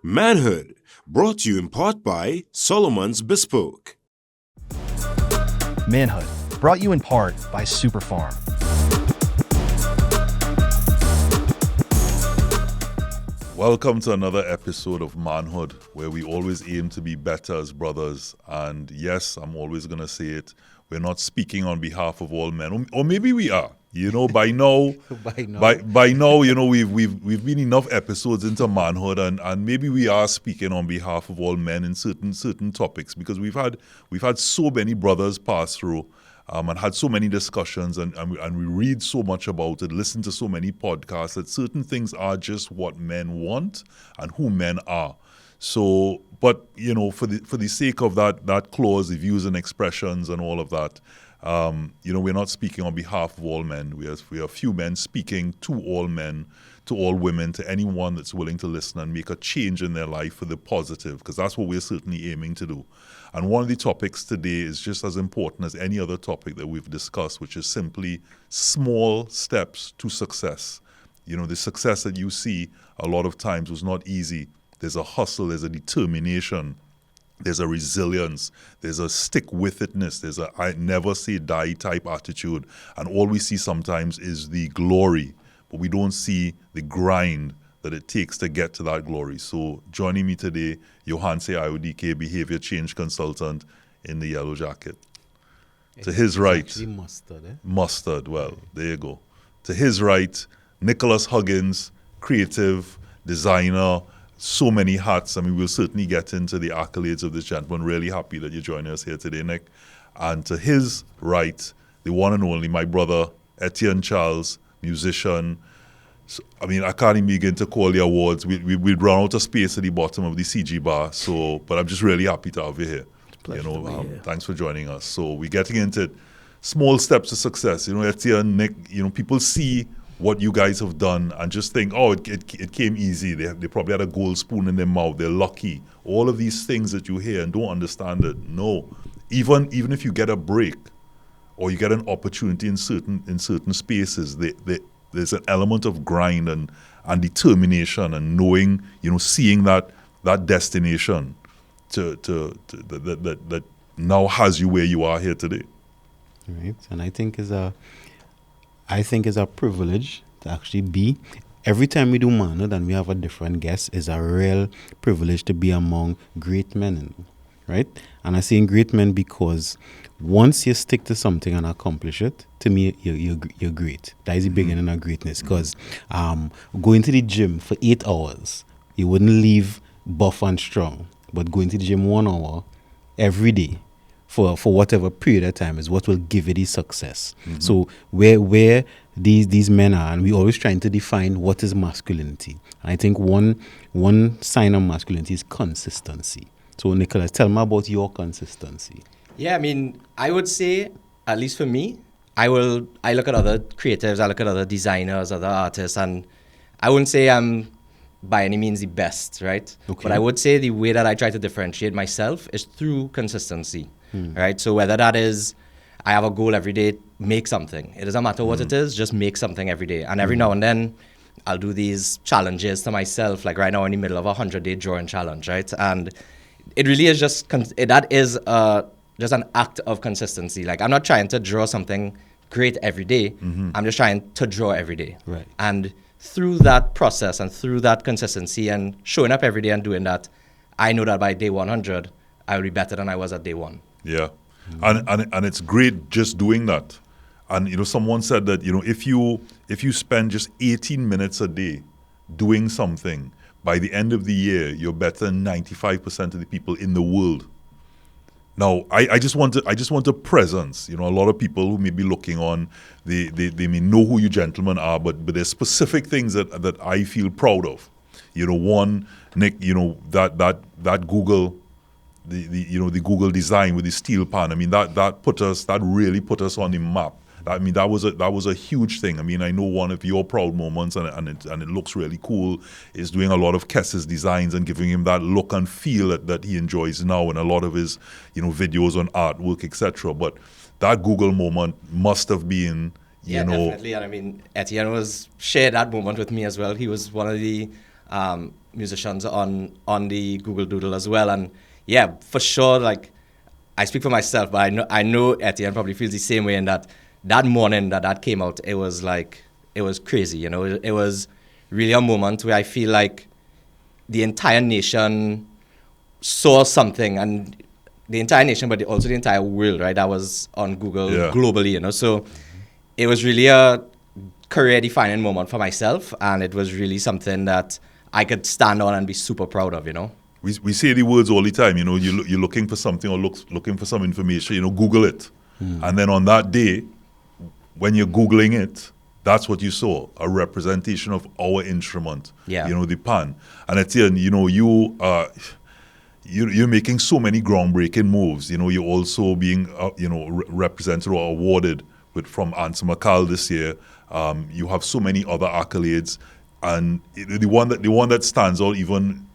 Manhood, brought to you in part by Solomon's Bespoke. Manhood, brought you in part by Superfarm. Welcome to another episode of Manhood, where we always aim to be better as brothers. And yes, I'm always going to say it, we're not speaking on behalf of all men, or maybe we are. You know, by now, by now, you know, we've been enough episodes into manhood, and maybe we are speaking on behalf of all men in certain topics, because we've had so many brothers pass through, and had so many discussions, and we read so much about it, listen to so many podcasts, that certain things are just what men want and who men are. So, but you know, for the sake of that clause, the views and expressions and all of that. You know, we're not speaking on behalf of all men. We are a few men speaking to all men, to all women, to anyone that's willing to listen and make a change in their life for the positive, because that's what we're certainly aiming to do. And one of the topics today is just as important as any other topic that we've discussed, which is simply small steps to success. You know, the success that you see a lot of times was not easy. There's a hustle, there's a determination, there's a resilience, there's a stick-with-itness, there's a I never say die type attitude. And all we see sometimes is the glory, but we don't see the grind that it takes to get to that glory. So joining me today, Johanse IODK, Behavior Change Consultant in the yellow jacket. To his right, mustard, well, there you go. To his right, Nicholas Huggins, creative, designer, so many hats. I mean, we'll certainly get into the accolades of this gentleman. Really happy that you're joining us here today, Nick. And to his right, the one and only, my brother, Etienne Charles, musician. So, I mean, I can't even begin to call the awards. We'd run out of space at the bottom of the CG bar. So, but I'm just really happy to have you here. You know, thanks for joining us. So we're getting into small steps to success. You know, Etienne, Nick, you know, people see what you guys have done and just think, oh, it came easy. They probably had a gold spoon in their mouth. They're lucky. All of these things that you hear and don't understand it. No, even if you get a break or you get an opportunity in certain spaces, there's an element of grind and determination and knowing, you know, seeing that destination that now has you where you are here today. Right, and I think is a privilege to actually be. Every time we do Manhood and we have a different guest, is a real privilege to be among great men, right? And I say great men because once you stick to something and accomplish it, to me, you're great. That is the beginning of greatness. Because going to the gym for 8 hours, you wouldn't leave buff and strong. But going to the gym 1 hour every day, for whatever period of time is what will give you the success. Mm-hmm. So where these men are, and we're always trying to define what is masculinity. And I think one sign of masculinity is consistency. So Nicholas, tell me about your consistency. Yeah, I mean, I would say, at least for me, I look at other creatives, I look at other designers, other artists, and I wouldn't say I'm by any means the best, right? Okay. But I would say the way that I try to differentiate myself is through consistency. Right, so whether that is, I have a goal every day, make something. It doesn't matter what it is, just make something every day. And every now and then, I'll do these challenges to myself. Like right now, in the middle of a 100-day drawing challenge, right? And it really is just that is just an act of consistency. Like I'm not trying to draw something great every day. I'm just trying to draw every day. Right. And through that process and through that consistency and showing up every day and doing that, I know that by day 100, I will be better than I was at day 1. Yeah, and it's great just doing that. And you know, someone said that, you know, if you spend just 18 minutes a day doing something, by the end of the year, you're better than 95% of the people in the world. Now, I just want a presence. You know, a lot of people who may be looking on, they may know who you gentlemen are, but there's specific things that I feel proud of. You know, one, Nick, you know, that Google. The Google design with the steel pan. I mean that really put us on the map. I mean that was a huge thing. I mean I know one of your proud moments and it looks really cool is doing a lot of Kess's designs and giving him that look and feel that he enjoys now in a lot of his, you know, videos on artwork, etc. But that Google moment must have been you know, definitely. And I mean Etienne shared that moment with me as well. He was one of the musicians on the Google Doodle as well. And yeah, for sure, like I speak for myself, but I know Etienne probably feels the same way in that morning that came out, it was crazy, you know. It was really a moment where I feel like the entire nation saw something, and the entire nation, but also the entire world, right? That was on Google globally, you know. So it was really a career-defining moment for myself, and it was really something that I could stand on and be super proud of, you know. We say the words all the time, you know, you're looking for something or looking for some information, you know, Google it. And then on that day, when you're Googling it, that's what you saw, a representation of our instrument, you know, the pan. And Etienne, you know, you're making so many groundbreaking moves. You know, you're also being, you know, represented or awarded from Answer McCall this year. You have so many other accolades. And the one that stands out even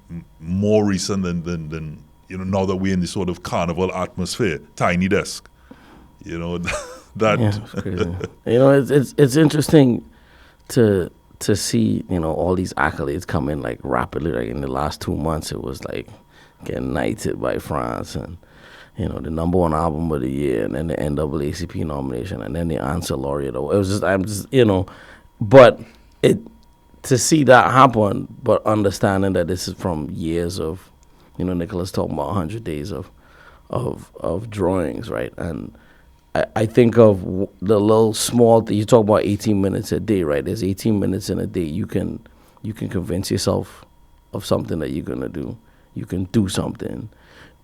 more recent than you know, now that we're in this sort of carnival atmosphere, Tiny Desk, you know, that. Yeah, it's crazy. You know, it's interesting to see, you know, all these accolades come in like rapidly. Like in the last 2 months, it was like getting knighted by France, and you know, the #1 album of the year, and then the NAACP nomination, and then the Answer Laureate. It was just, you know, but to see that happen, but understanding that this is from years of, you know, Nicholas talking about 100 days of drawings, right? And I think of the little small thing. You talk about 18 minutes a day, right? There's 18 minutes in a day. You can convince yourself of something that you're gonna do. You can do something.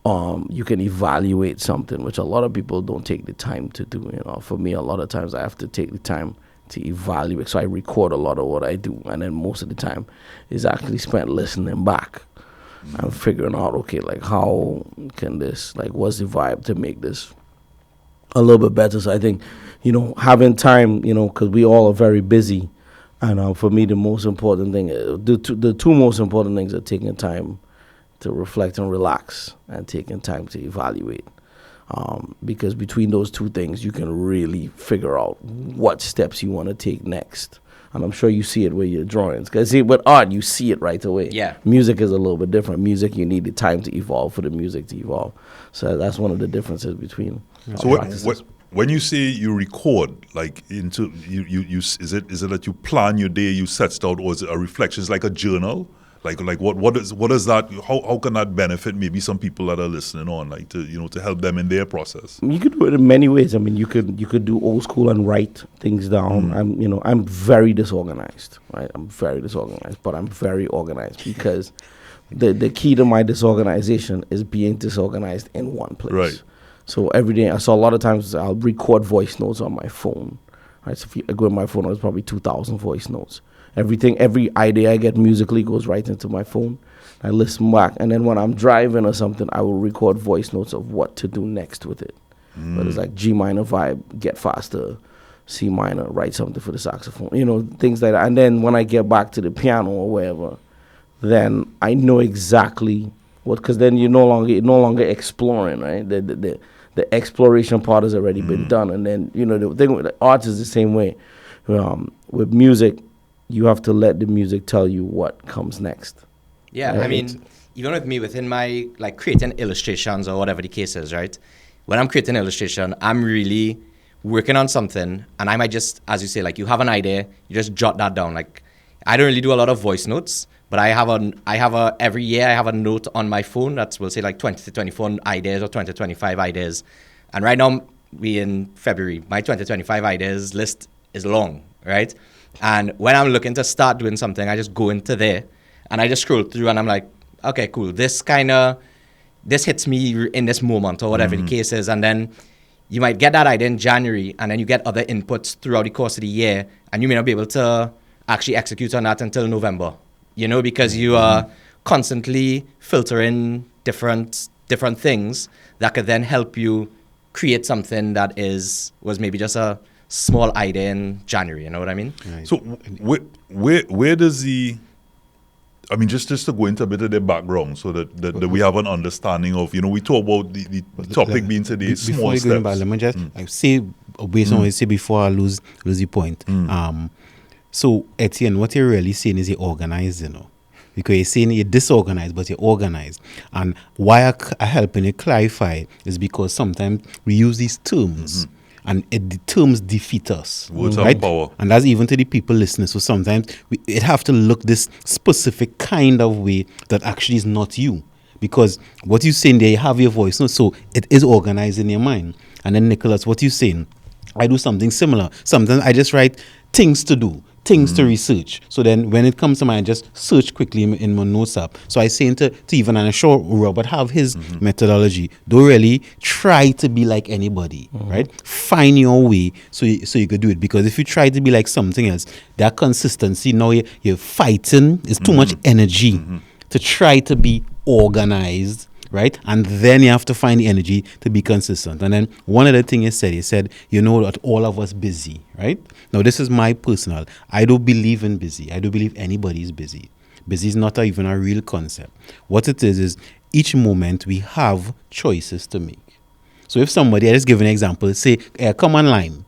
You can evaluate something, which a lot of people don't take the time to do. You know, for me, a lot of times I have to take the time to evaluate. So I record a lot of what I do, and then most of the time is actually spent listening back and figuring out, okay, like how can this, like what's the vibe to make this a little bit better. So I think, you know, having time, you know, because we all are very busy, and for me the most important thing, the two most important things are taking time to reflect and relax, and taking time to evaluate. Because between those two things, you can really figure out what steps you want to take next. And I'm sure you see it with your drawings. Because see, with art, you see it right away. Yeah. Music is a little bit different. Music, you need the time to evolve for the music to evolve. So that's one of the differences between So practices. when you say you record, like into you is it that you plan your day, you set it out, or is it a reflection? It's like a journal. Like what is that? How can that benefit maybe some people that are listening on, like to, you know, to help them in their process? You could do it in many ways. I mean, you could do old school and write things down. I'm very disorganized, right? I'm very disorganized, but I'm very organized because the key to my disorganization is being disorganized in one place. Right. So every day, so a lot of times I'll record voice notes on my phone. Right. So if I go to my phone, it's probably 2,000 voice notes. Every idea I get musically goes right into my phone. I listen back, and then when I'm driving or something, I will record voice notes of what to do next with it. But it's like G minor vibe, get faster, C minor, write something for the saxophone, you know, things like that. And then when I get back to the piano or wherever, then I know exactly what, because then you're no longer exploring, right? The exploration part has already been done, and then, you know, the thing with art is the same way. With music, you have to let the music tell you what comes next. Yeah, Right. I mean, even with me, within my, like, creating illustrations or whatever the case is, right? When I'm creating illustration, I'm really working on something, and I might just, as you say, like, you have an idea, you just jot that down. Like, I don't really do a lot of voice notes, but every year I have a note on my phone that will say like 20 to 24 ideas or 20 to 25 ideas. And right now, we in February, my 2025 ideas list is long, right? And when I'm looking to start doing something, I just go into there and I just scroll through and I'm like, okay, cool. This hits me in this moment or whatever the case is. And then you might get that idea in January and then you get other inputs throughout the course of the year and you may not be able to actually execute on that until November, you know, because you are constantly filtering different things that could then help you create something that was maybe just a small idea in January, you know what I mean? Right. So where does just to go into a bit of the background so that we have an understanding of, you know, we talk about the topic being today, small before you steps. go back, let me just I say based on what you say before I lose the point. So Etienne, what you're really saying is you're organized, you know. because you're saying you're disorganized, but you're organized. And why I helping you clarify is because sometimes we use these terms. And the terms defeat us, Words have right? power. And that's even to the people listening. So sometimes it have to look this specific kind of way that actually is not you. Because what you're saying there, you have your voice. No? So it is organized in your mind. And then, Nicholas, what you're saying, I do something similar. Sometimes I just write things to do, things to research. So then when it comes to mind, I just search quickly in my notes app. So I say to even, and I'm sure Robert have his methodology. Don't really try to be like anybody, right? Find your way so you could do it. Because if you try to be like something else, that consistency, now you're fighting, it's too much energy to try to be organized, right? And then you have to find the energy to be consistent. And then one other thing he said, you know that all of us busy, right? Now, this is my personal. I don't believe in busy. I don't believe anybody is busy. Busy is not even a real concept. What it is each moment we have choices to make. So if somebody, I just give an example, say, come on Lime.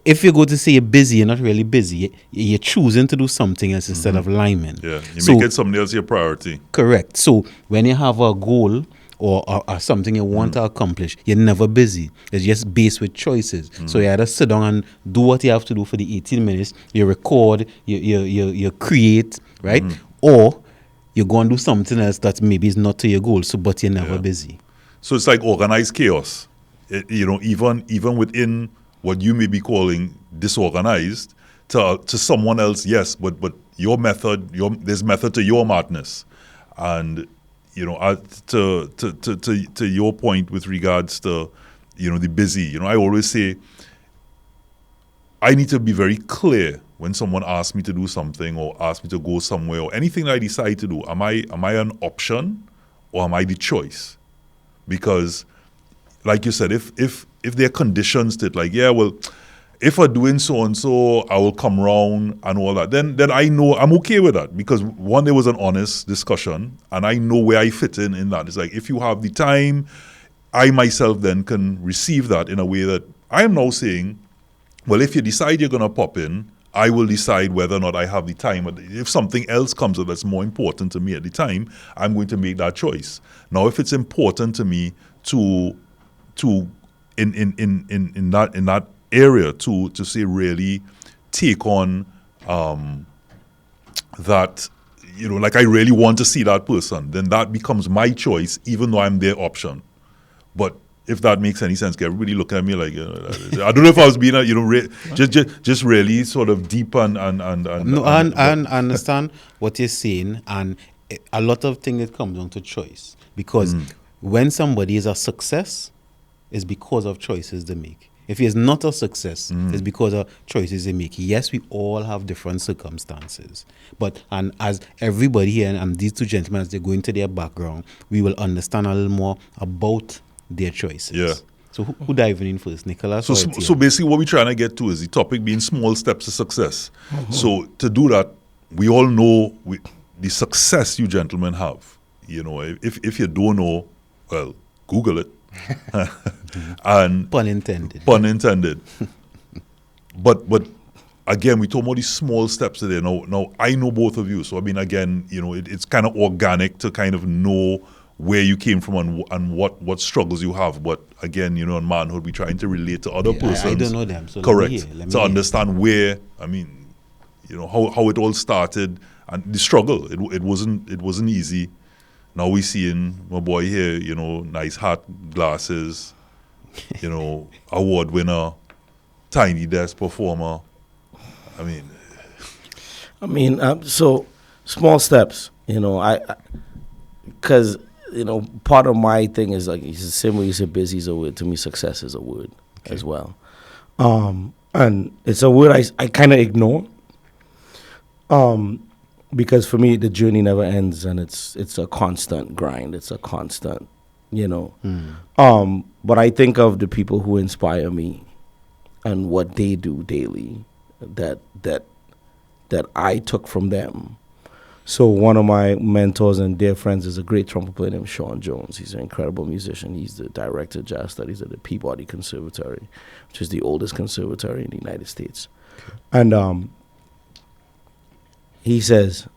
If you go to say you're busy, you're not really busy. You're choosing to do something else instead of liming. Yeah, you make it something else your priority. Correct. So when you have a goal or something you want to accomplish, you're never busy. It's just based with choices. So you either sit down and do what you have to do for the 18 minutes, you record, you create, right? Or you go and do something else that maybe is not to your goal, so but you're never busy. So it's like organized chaos. Even within what you may be calling disorganized, to someone else, yes, but your method, there's method to your madness, and to your point with regards to the busy. I always say I need to be very clear when someone asks me to do something or asks me to go somewhere or anything that I decide to do. Am I an option or am I the choice? Because, like you said, if there are conditions that, like, yeah, well, if I'm doing so and so, I will come round and all that, then I know I'm okay with that, because one, there was an honest discussion and I know where I fit in that. It's like, if you have the time, I myself then can receive that in a way that I am now saying, well, if you decide you're going to pop in, I will decide whether or not I have the time. If something else comes up that's more important to me at the time, I'm going to make that choice. Now, if it's important to me to in that area to say really take on that, like I really want to see that person, then that becomes my choice, even though I'm their option. But if that makes any sense, everybody look at me like, I don't know if I was being, just really sort of deep and no, and I understand what you're saying, and a lot of things it comes down to choice, because when somebody is a success, it's because of choices they make. If he is not a success, it's because of choices they make. Yes, we all have different circumstances, and as everybody here and these two gentlemen, as they go into their background, we will understand a little more about their choices. Yeah. So who diving in first, Nicholas? So basically what we're trying to get to is the topic being small steps to success. So to do that, we all know the success you gentlemen have. If you don't know, well, Google it. And Pun intended. But again, we talk about these small steps today. Now I know both of you, so I mean, again, it's kind of organic to kind of know where you came from and what struggles you have. But again, in manhood, we're trying to relate to other persons. I don't know them, so correct. Let me to understand where, I mean, how it all started and the struggle. It wasn't easy. Now we seeing my boy here, nice hat, glasses, award winner, tiny desk performer. So small steps, because part of my thing is like, it's the same way you say busy is a word. To me, success is a word as well, and it's a word I kind of ignore, because for me the journey never ends, and it's a constant grind. It's a constant, But I think of the people who inspire me and what they do daily, that I took from them. So one of my mentors and dear friends is a great trumpet player named Sean Jones. He's an incredible musician. He's the director of jazz studies at the Peabody Conservatory, which is the oldest conservatory in the United States. And he says,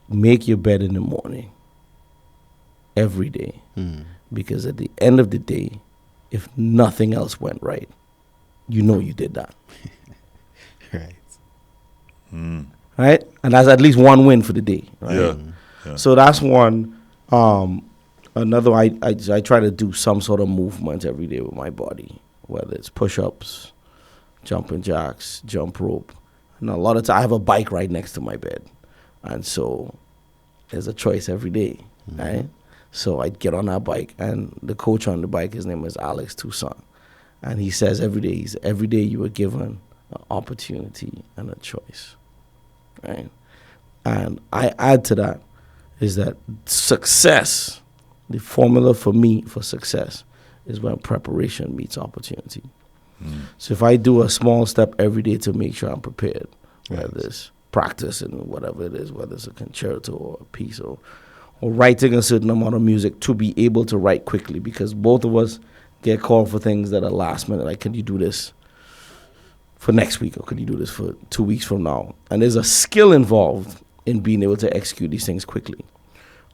make your bed in the morning every day. Because at the end of the day, if nothing else went right, you know you did that. Right. Right? And that's at least one win for the day. Right? Yeah. So that's one. Another, I try to do some sort of movement every day with my body, whether it's push-ups, jumping jacks, jump rope. And a lot of times I have a bike right next to my bed. And so there's a choice every day, right? So I get on that bike, and the coach on the bike, his name is Alex Toussaint. And he says every day you are given an opportunity and a choice, right? And I add to that is that success, the formula for me for success is when preparation meets opportunity. So if I do a small step every day to make sure I'm prepared, whether it's practice and whatever it is, whether it's a concerto or a piece or writing a certain amount of music to be able to write quickly, because both of us get called for things that are last minute, like, can you do this for next week, or can you do this for 2 weeks from now? And there's a skill involved in being able to execute these things quickly.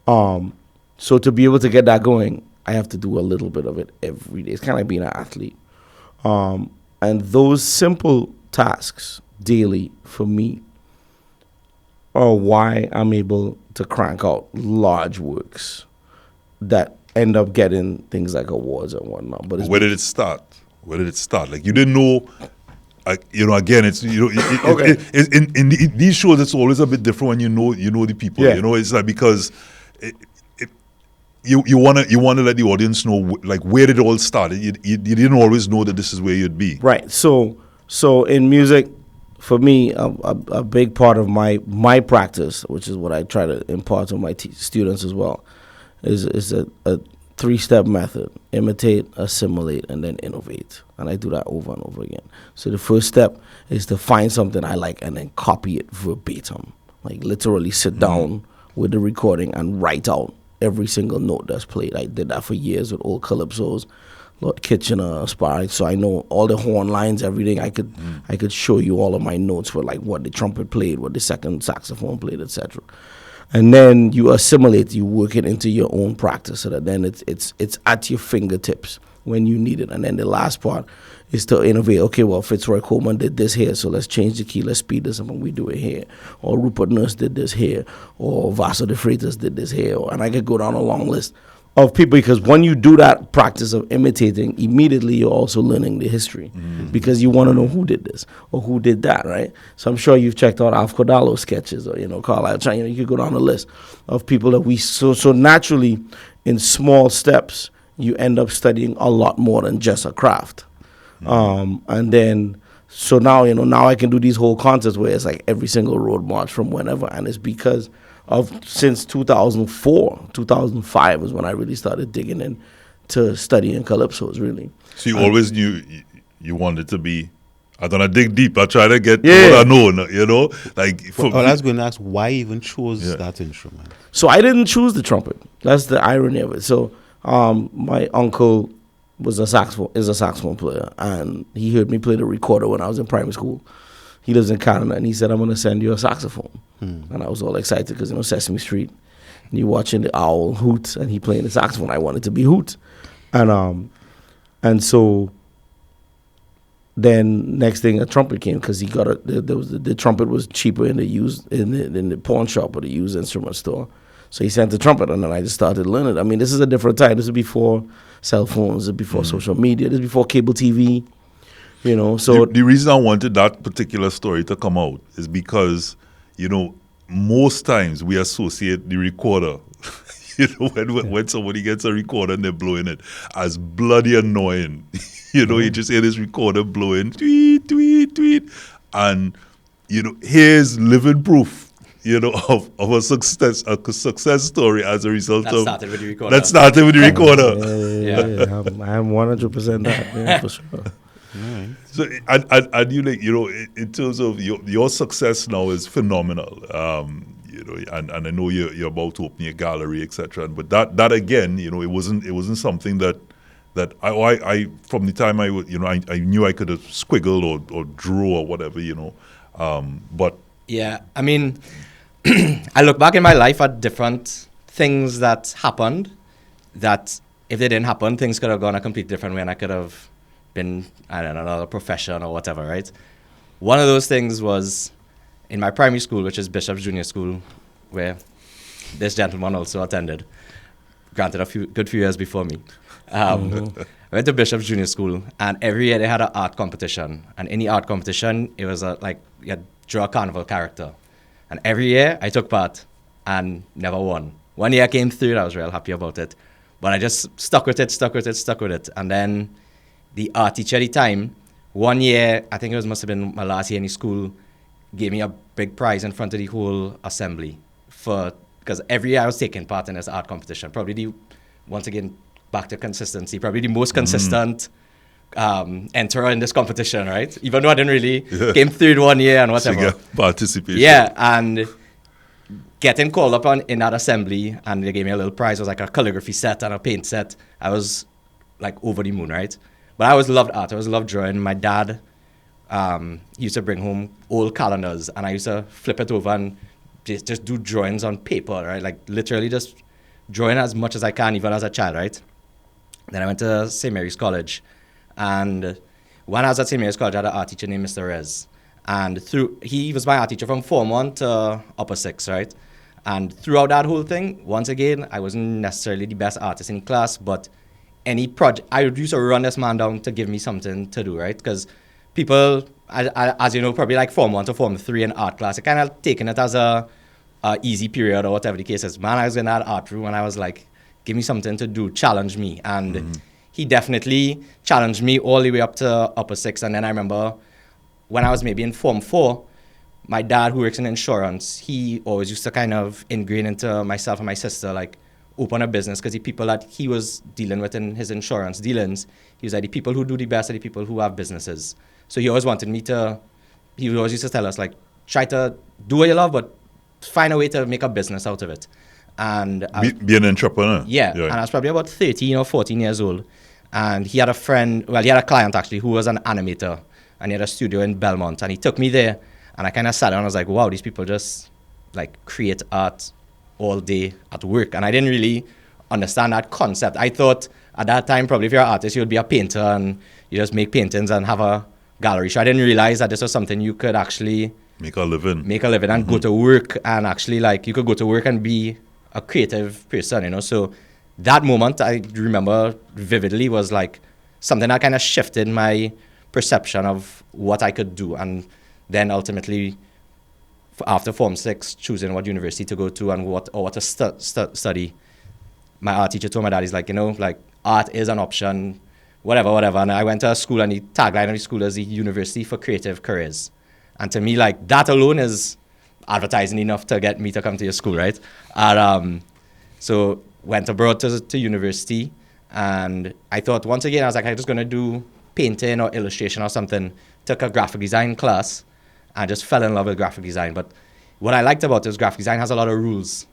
So to be able to get that going, I have to do a little bit of it every day. It's kind of like being an athlete. And those simple tasks daily for me are why I'm able to crank out large works that end up getting things like awards and whatnot. But Where did it start? Like, you didn't know. Again, it's Okay. in these shows, it's always a bit different when you know the people. Yeah. It's like, because you wanna let the audience know, like, where it all started. You didn't always know that this is where you'd be. Right. So in music, for me, a big part of my practice, which is what I try to impart to my students as well, is a 3-step method: imitate, assimilate, and then innovate. And I do that over and over again. So the first step is to find something I like and then copy it verbatim. Like, literally sit down with the recording and write out every single note that's played. I did that for years with old calypsos, Lord Kitchener, Spark. So I know all the horn lines, everything. I could show you all of my notes for, like, what the trumpet played, what the second saxophone played, etc. And then you assimilate, you work it into your own practice, so that then it's at your fingertips when you need it. And then the last part is to innovate. Okay, well, Fitzroy Coleman did this here, so let's change the key, let's speed this up, and we do it here. Or Rupert Nurse did this here, or Vaso de Freitas did this here, and I could go down a long list of people, because when you do that practice of imitating, immediately you're also learning the history, because you want to know who did this or who did that, right? So I'm sure you've checked out Alf Cordalo sketches, or Carlisle Chan. You could go down the list of people that we so naturally, in small steps, you end up studying a lot more than just a craft. And then, so now I can do these whole concerts where it's like every single road march from whenever, and it's because of, since 2004, 2005 was when I really started digging into studying calypsos, really. So you always knew you wanted to be. I'm gonna dig deep. I try to get what I know. Like, I was going to ask, why even chose that instrument? So I didn't choose the trumpet. That's the irony of it. So my uncle is a saxophone player, and he heard me play the recorder when I was in primary school. He lives in Canada, and he said, I'm going to send you a saxophone. And I was all excited because, Sesame Street, and you watching the owl hoot, and he playing the saxophone. I wanted to be Hoot. And so then next thing, a trumpet came, because he got the trumpet was cheaper in the pawn shop or the used instrument store. So he sent the trumpet, and then I just started learning. I mean, this is a different time. This is before cell phones, this is before social media, this is before cable TV. So the reason I wanted that particular story to come out is because, most times we associate the recorder, when somebody gets a recorder and they're blowing it, as bloody annoying. You just hear this recorder blowing, tweet, tweet, tweet. And, here's living proof, of a success story as a result That of. started with the recorder. That started with the recorder. Yeah. I'm 100% that, for sure. Right. So, and in terms of your success now is phenomenal. And I know you're about to open your gallery, etc. But that again, it wasn't something that I from the time I knew I could have squiggled or drew or whatever, but Yeah, I mean, I look back in my life at different things that happened that if they didn't happen, things could have gone a completely different way and I could have been, I don't know, another profession or whatever, right? One of those things was in my primary school, which is Bishop's Junior School, where this gentleman also attended, granted a good few years before me. I went to Bishop's Junior School, and every year they had an art competition. And in the art competition, it was like you had to draw a carnival character. And every year I took part and never won. One year I came third, I was real happy about it. But I just stuck with it. And then the art teacher at the time, one year, I think it must have been my last year in the school, gave me a big prize in front of the whole assembly because every year I was taking part in this art competition. Probably once again, back to consistency, probably the most consistent enterer in this competition, right? Even though I didn't really came third one year and whatever. So you get participation. Yeah, and getting called up in that assembly, and they gave me a little prize. It was like a calligraphy set and a paint set. I was like over the moon, right? But I always loved art. I always loved drawing. My dad used to bring home old calendars, and I used to flip it over and just do drawings on paper, right? Like literally just drawing as much as I can, even as a child, right? Then I went to St. Mary's College, and when I was at St. Mary's College, I had an art teacher named Mr. Rez, and he was my art teacher from Form 1 to Upper 6, right? And throughout that whole thing, once again, I wasn't necessarily the best artist in the class, but any project, I used to run this man down to give me something to do, right? Because people, as you know, probably like Form 1 to Form 3 in art class, I kind of taken it as a easy period or whatever the case is. Man, I was in that art room and I was like, give me something to do, challenge me. And he definitely challenged me all the way up to Upper 6. And then I remember when I was maybe in Form 4, my dad, who works in insurance, he always used to kind of ingrain into myself and my sister, like, open a business, because the people that he was dealing with in his insurance dealings, he was like, the people who do the best are the people who have businesses. So he always wanted me to, he always used to tell us, like, try to do what you love, but find a way to make a business out of it. And be an entrepreneur. Yeah, and I was probably about 13 or 14 years old. And he had a client actually who was an animator, and he had a studio in Belmont, and he took me there, and I kind of sat down and I was like, wow, these people just like create art all day at work. And I didn't really understand that concept. I thought at that time, probably if you're an artist, you'd be a painter and you just make paintings and have a gallery. So I didn't realize that this was something you could actually make a living and go to work, and actually like you could go to work and be a creative person, you know. So that moment I remember vividly was like something that kind of shifted my perception of what I could do. And then ultimately after Form 6, choosing what university to go to and what to study, my art teacher told my dad, he's like, you know, like art is an option, whatever. And I went to a school, and the tagline of the school is the University for Creative Careers. And to me, like, that alone is advertising enough to get me to come to your school, right? And so went abroad to university, and I thought, once again, I was like, I'm just going to do painting or illustration or something. Took a graphic design class, and just fell in love with graphic design. But what I liked about it is graphic design has a lot of rules.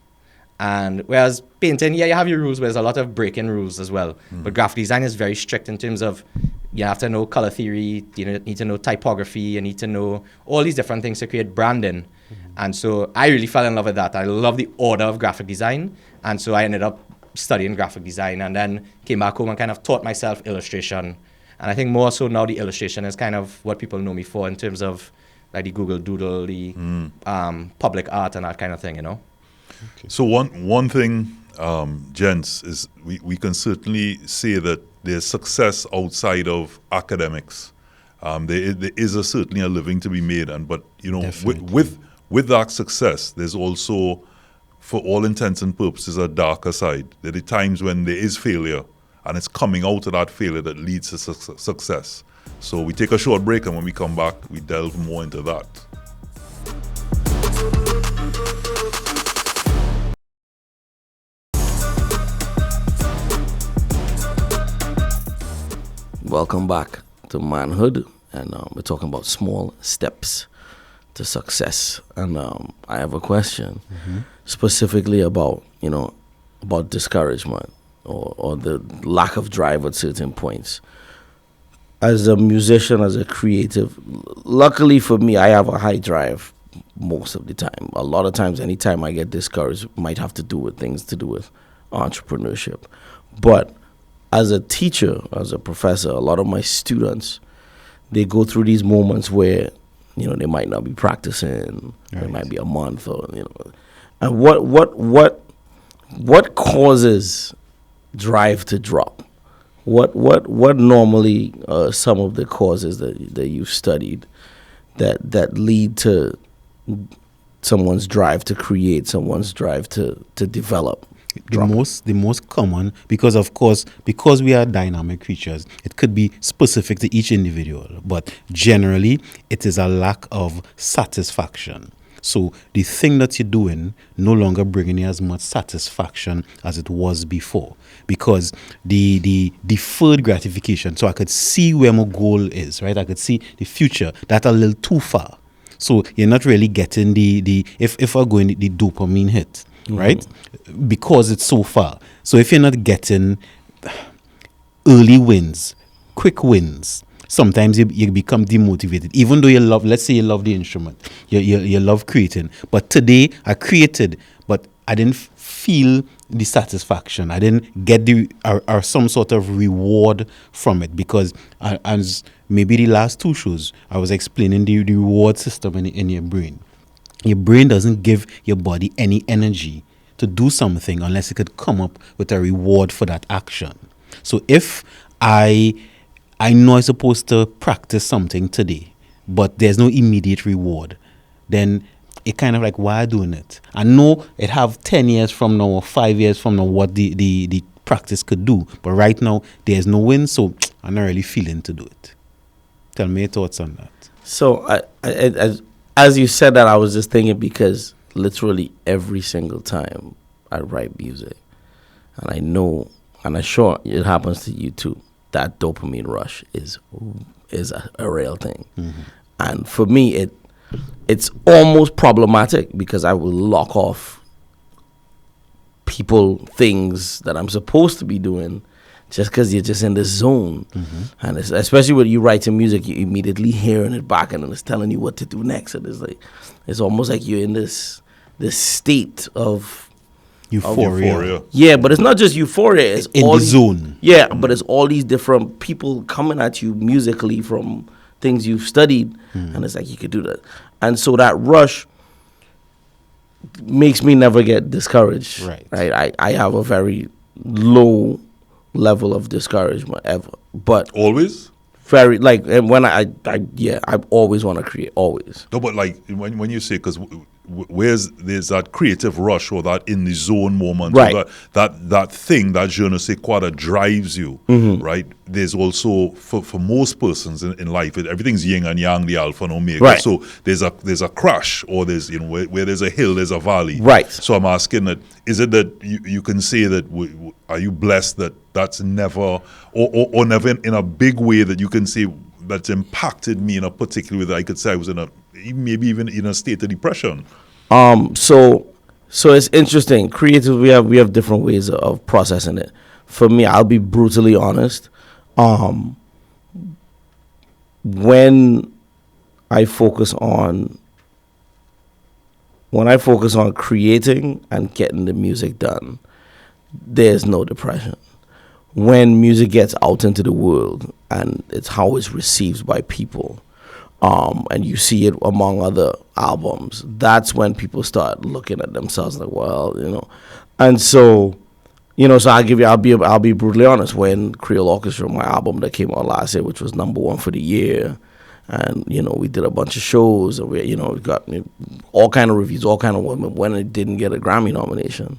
And whereas painting, yeah, you have your rules, but there's a lot of breaking rules as well. But graphic design is very strict in terms of you have to know color theory, you need to know typography, you need to know all these different things to create branding. And so I really fell in love with that. I love the order of graphic design. And so I ended up studying graphic design, and then came back home and kind of taught myself illustration. And I think more so now the illustration is kind of what people know me for in terms of like the Google Doodle, the public art and that kind of thing, you know. Okay. So one thing, gents, is we can certainly say that there's success outside of academics. There is certainly a living to be made, but you know, with that success, there's also, for all intents and purposes, a darker side. There are times when there is failure, and it's coming out of that failure that leads to success. So we take a short break, and when we come back, we delve more into that. Welcome back to Manhood, and we're talking about small steps to success. And I have a question specifically about discouragement or the lack of drive at certain points. As a musician, as a creative, luckily for me, I have a high drive. most of the time. A lot of times, anytime I get discouraged, might have to do with things to do with entrepreneurship. But as a teacher, as a professor, a lot of my students, they go through these moments where, you know, they might not be practicing. Right. It might be a month, or, you know. And what causes drive to drop? What normally are some of the causes that you've studied that lead to someone's drive to create, someone's drive to develop? The most common, because we are dynamic creatures, it could be specific to each individual, but generally it is a lack of satisfaction. So the thing that you're doing no longer bringing you as much satisfaction as it was before, because the deferred gratification. So I could see where my goal is, right? I could see the future. That's a little too far. So you're not really getting if we're going the dopamine hit, right? Because it's so far. So if you're not getting early wins, quick wins, sometimes you become demotivated. Even though let's say you love the instrument, you love creating. But today I created, but I didn't feel the satisfaction. I didn't get or some sort of reward from it, because as maybe the last two shows, I was explaining the reward system in your brain. Your brain doesn't give your body any energy to do something unless it could come up with a reward for that action. So if I know I'm supposed to practice something today, but there's no immediate reward, then it kind of like, why am I doing it? I know it have 10 years from now or 5 years from now what the practice could do, but right now there's no win, so I'm not really feeling to do it. Tell me your thoughts on that. So as you said that, I was just thinking, because literally every single time I write music, and I know, and I'm sure it happens to you too, that dopamine rush is a real thing. Mm-hmm. And for me, it's almost problematic, because I will lock off people, things that I'm supposed to be doing, just because you're just in the zone. Mm-hmm. And especially when you write in music, you're immediately hearing it back, and it's telling you what to do next. And it's almost like you're in this state of euphoria. Yeah, but it's not just euphoria. It's in all the zone. Yeah, but it's all these different people coming at you musically from things you've studied, and it's like you could do that. And so that rush makes me never get discouraged. Right. I have a very low level of discouragement ever, but Always? very, like, and when I always want to create, always. No, but like when you say, because there's that creative rush or that in the zone moment, right? Or that thing, that je ne sais quoi that drives you, right? There's also for most persons in life, everything's yin and yang, the alpha and omega. Right. So there's a crash, or there's, you know, where there's a hill, there's a valley. Right. So I'm asking that, is it that you can say that are you blessed that that's never or never in a big way that you can say that's impacted me in a particular way that I could say I was maybe even in a state of depression? So it's interesting. Creative, we have different ways of processing it. For me, I'll be brutally honest. When I focus on creating and getting the music done, there's no depression. When music gets out into the world and it's how it's received by people, and you see it among other albums, that's when people start looking at themselves like, well, you know. And so, you know, so I'll be brutally honest. When Creole Orchestra, my album that came out last year, which was #1 for the year, and, you know, we did a bunch of shows, and we got all kind of reviews, all kind of women. When it didn't get a Grammy nomination,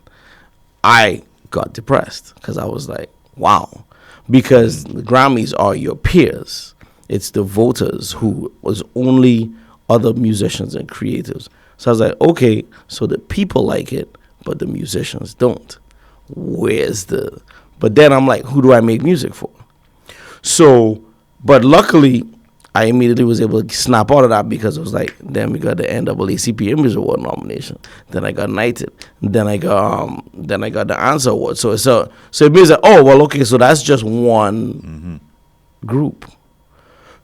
I got depressed, because I was like, wow, because the Grammys are your peers. It's the voters who was only other musicians and creatives. So I was like, okay, so the people like it, but the musicians don't. But then I'm like, who do I make music for? So, but luckily, I immediately was able to snap out of that, because it was like, then we got the NAACP Image Award nomination. Then I got Knighted. Then I got the Answer Award. So it means that, oh, well, okay, so that's just one group.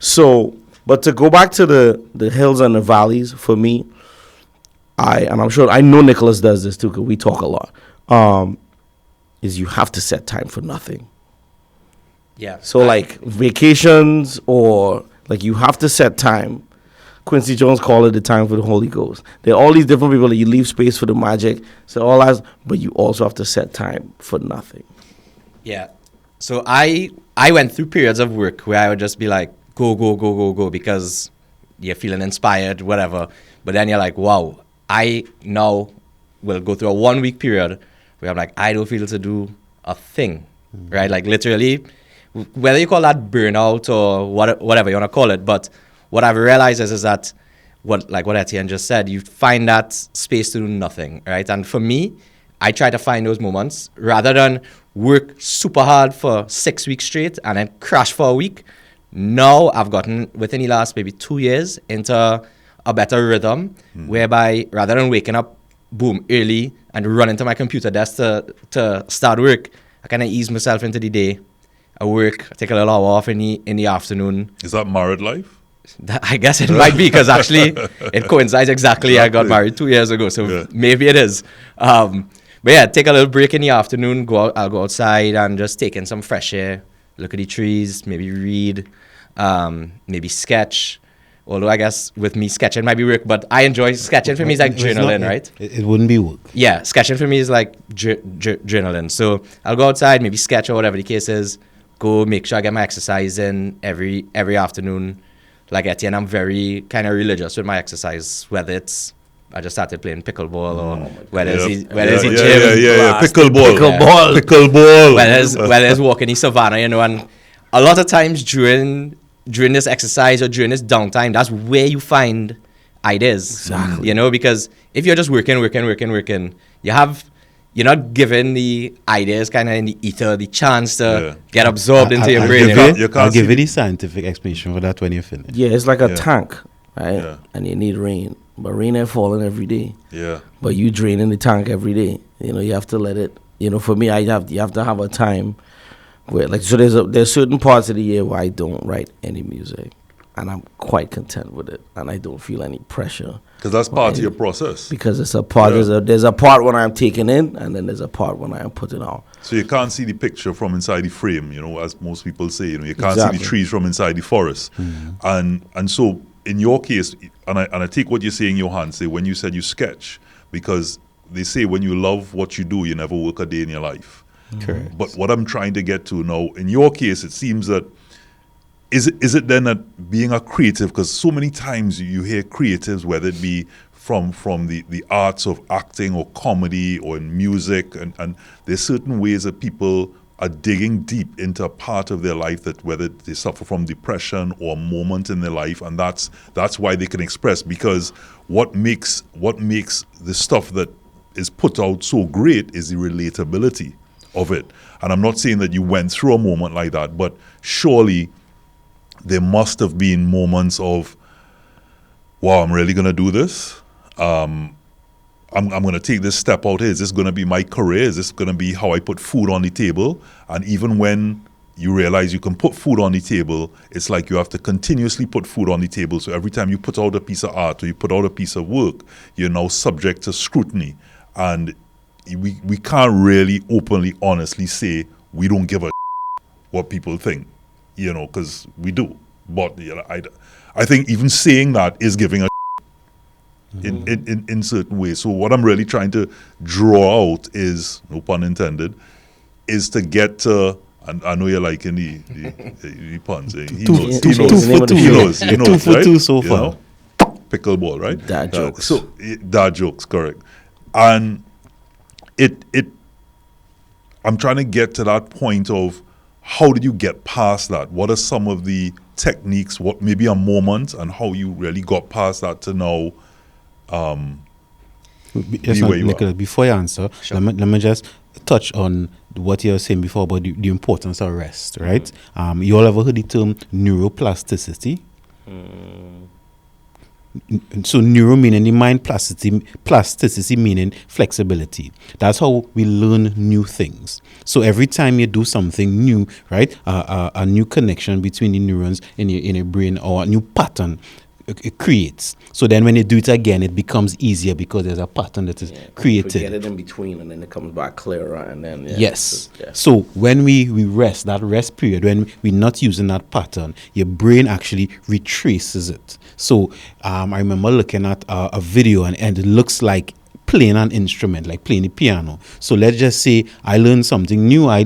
So, but to go back to the hills and the valleys, for me, and I'm sure I know Nicholas does this too, because we talk a lot. Is you have to set time for nothing. Yeah. So like vacations, or like you have to set time. Quincy Jones called it the time for the Holy Ghost. There are all these different people that you leave space for the magic, so all that, but you also have to set time for nothing. Yeah. So I went through periods of work where I would just be like, go, because you're feeling inspired, whatever. But then you're like, wow, I now will go through a 1 week period where I'm like, I don't feel to do a thing, right? Like literally, whether you call that burnout or whatever you want to call it, but what I've realized is that what Etienne just said, you find that space to do nothing, right? And for me, I try to find those moments rather than work super hard for 6 weeks straight and then crash for a week. Now I've gotten, within the last maybe 2 years, into a better rhythm whereby rather than waking up, boom, early and run into my computer desk to start work, I kind of ease myself into the day. I work, I take a little hour off in the afternoon. Is that married life? I guess it might be, because actually it coincides exactly. I got married 2 years ago, so maybe it is. But yeah, take a little break in the afternoon. I'll go outside and just take in some fresh air, look at the trees, maybe read, maybe sketch. Although I guess with me sketching might be work, but I enjoy sketching. For me, it's like journaling, right? It wouldn't be work. Yeah, sketching for me is like journaling. So I'll go outside, maybe sketch or whatever the case is. Go make sure I get my exercise in every afternoon. Like Etienne, I'm very kind of religious with my exercise, whether it's I just started playing pickleball or whether it's the gym. Yeah. Pickleball. Pickleball. Whether it's walking in savannah, you know, and a lot of times during this exercise or during this downtime, that's where you find ideas. Exactly. You know, because if you're just working, you're not given the ideas kind of in the ether, the chance to get absorbed into your brain. I'll give you the scientific explanation for that when you're finished. Yeah, it's like a tank, right? Yeah. And you need rain, but rain ain't falling every day. Yeah. But you draining the tank every day. You know, you have to let it. You know, for me, you have to have a time where, like, so there's certain parts of the year where I don't write any music, and I'm quite content with it, and I don't feel any pressure. Because that's part of your process. Because it's a part. There's a part when I'm taking in, and then there's a part when I am putting out. So you can't see the picture from inside the frame, you know, as most people say. You know, you can't Exactly. see the trees from inside the forest. And so in your case, and I take what you're saying, Johan, say when you said you sketch, because they say when you love what you do, you never work a day in your life. Correct. But what I'm trying to get to now, in your case, it seems that is it then that being a creative, because so many times you hear creatives, whether it be from the arts of acting or comedy or in music, and there's certain ways that people are digging deep into a part of their life, that whether they suffer from depression or a moment in their life, and that's why they can express, because what makes the stuff that is put out so great is the relatability of it. And I'm not saying that you went through a moment like that, but surely there must have been moments of, wow, I'm really going to do this. I'm going to take this step out here. Is this going to be my career? Is this going to be how I put food on the table? And even when you realize you can put food on the table, it's like you have to continuously put food on the table. So every time you put out a piece of art or you put out a piece of work, you're now subject to scrutiny. And we can't really openly, honestly say we don't give a what people think, you know, because we do. But you know, I think even saying that is giving a in certain ways. So what I'm really trying to draw out is, no pun intended, is to get to, and I know you're liking the puns. He knows. He knows, 2 for right? 2 so You far. know? Pickleball, right? Dad jokes. So dad jokes, correct. And it I'm trying to get to that point of how did you get past that? What are some of the techniques, what maybe a moment, and how you really got past that to now Yes, where you Nicholas, are. before you answer, let me just touch on what you were saying before about the importance of rest, right? You all ever heard the term neuroplasticity? So neuro meaning the mind, plasticity meaning flexibility. That's how we learn new things. So every time you do something new, right, a new connection between the neurons in your brain, or a new pattern it creates. So then when you do it again, it becomes easier because there's a pattern that is created. Forget it in between, and then it comes back clearer, and then Yes. So when we rest, that rest period, when we're not using that pattern, your brain actually retraces it. So I remember looking at a video, and it looks like playing an instrument, like playing the piano. So let's just say I learn something new. I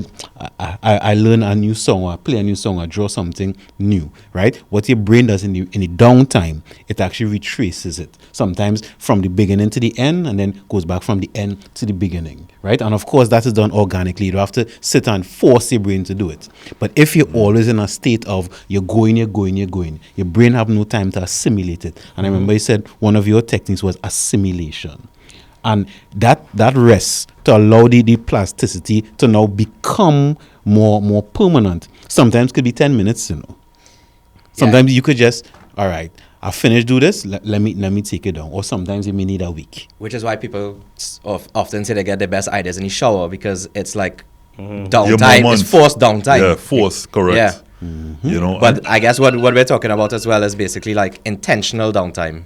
learn a new song, or I play a new song, or draw something new, right? What your brain does in the downtime, it actually retraces it. Sometimes from the beginning to the end, and then goes back from the end to the beginning, right? And of course, that is done organically. You don't have to sit and force your brain to do it. But if you're always in a state of you're going, your brain have no time to assimilate it. And I remember you said one of your techniques was assimilation. And that rest to allow the plasticity to now become more permanent. Sometimes could be 10 minutes, Sometimes you could just, all right, I finished do this, let me take it down. Or sometimes you may need a week. Which is why people often say they get their best ideas in the shower, because it's like downtime. It's forced downtime. Yeah, forced, correct. Yeah. But I guess what we're talking about as well is basically like intentional downtime.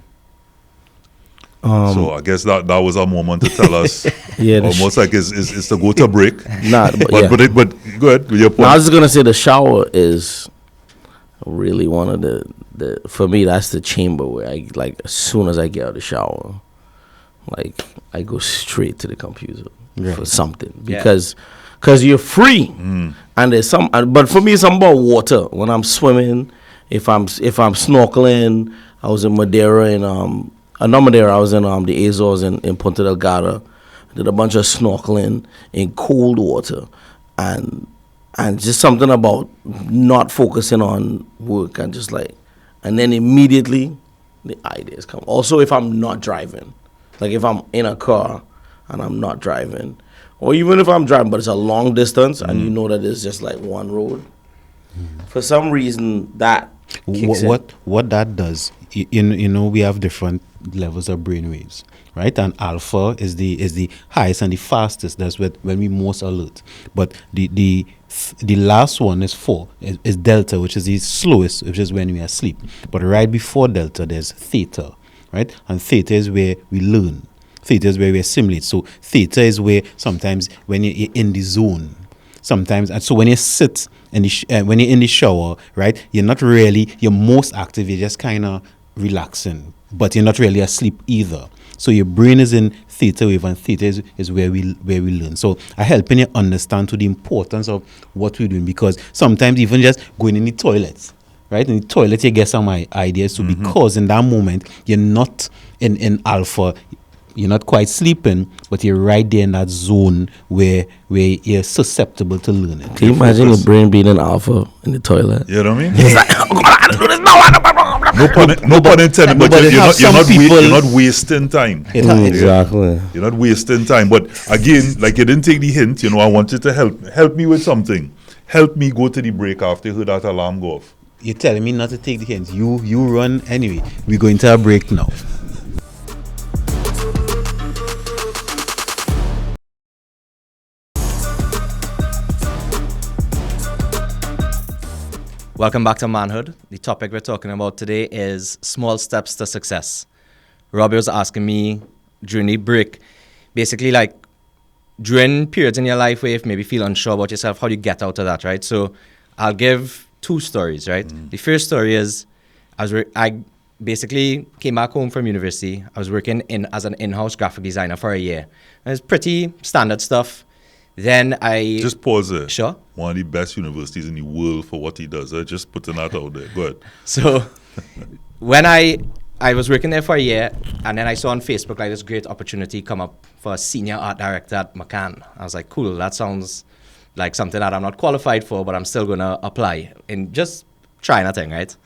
So I guess that was a moment to tell us, Yeah, almost like it's to go to break. Nah, but go ahead with your point. No, I was just gonna say the shower is really one of the for me, that's the chamber where I, like, as soon as I get out of the shower, like, I go straight to the computer for something, because you're free, and there's some. But for me, it's something about water. When I'm swimming, if I'm snorkeling, I was in Madeira I was in the Azores in Punta Delgada. Did a bunch of snorkeling in cold water, and just something about not focusing on work, and just like, and then immediately the ideas come. Also, if I'm not driving, like if I'm in a car and I'm not driving, or even if I'm driving but it's a long distance and you know that it's just like one road, for some reason that kicks in. What that does, we have different levels of brain waves, right? And alpha is the highest and the fastest. That's when we most alert. But the last one is 4 is delta, which is the slowest, which is when we are asleep. But right before delta, there's theta, right? And theta is where we learn. Theta is where we assimilate. So theta is where sometimes when you're in the zone, sometimes, and so when you sit when you're in the shower, right, you're most active. You're just kind of relaxing, but you're not really asleep either. So your brain is in theta wave, and theta is where we learn. So I helping you understand to the importance of what we're doing, because sometimes even just going in the toilet, right? In the toilet you get some ideas too, because in that moment you're not in alpha. You're not quite sleeping, but you're right there in that zone where you're susceptible to learning. Can you imagine your brain being in alpha in the toilet? You know what I mean? It's like, oh God, I gotta do this. No pun intended, but you're not wasting time. Exactly. You're not wasting time. But again, like, you didn't take the hint. I want you to help me with something. Help me go to the break after you heard that alarm go off. You're telling me not to take the hint. You run anyway. We're going to a break now. Welcome back to Manhood. The topic we're talking about today is small steps to success. Robbie was asking me during the break, basically, like, during periods in your life where you maybe feel unsure about yourself, how do you get out of that, right? So I'll give 2 stories, right? The first story is I basically came back home from university. I was working as an in-house graphic designer for a year. It was pretty standard stuff. Then I... Just pause there. Sure. One of the best universities in the world for what he does. Just putting that out there. Go ahead. So when I was working there for a year, and then I saw on Facebook like this great opportunity come up for a senior art director at McCann. I was like, cool, that sounds like something that I'm not qualified for, but I'm still going to apply and just trying a thing, right?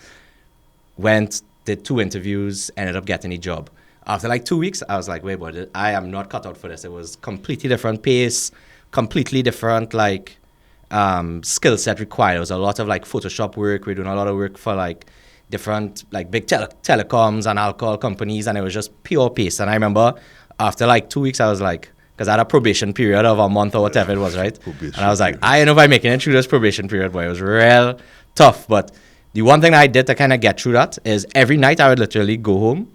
Went, did 2 interviews, ended up getting a job. After like 2 weeks, I was like, wait, but I am not cut out for this. It was completely different pace, completely different like skill set required. There was a lot of like Photoshop work. We're doing a lot of work for like different like big telecoms and alcohol companies, and it was just pure pace. And I remember after like 2 weeks, I was like, because I had a probation period of a month or whatever it was, right? And I was like, I don't know if I'm making it through this probation period, but it was real tough. But the one thing that I did to kind of get through that is every night I would literally go home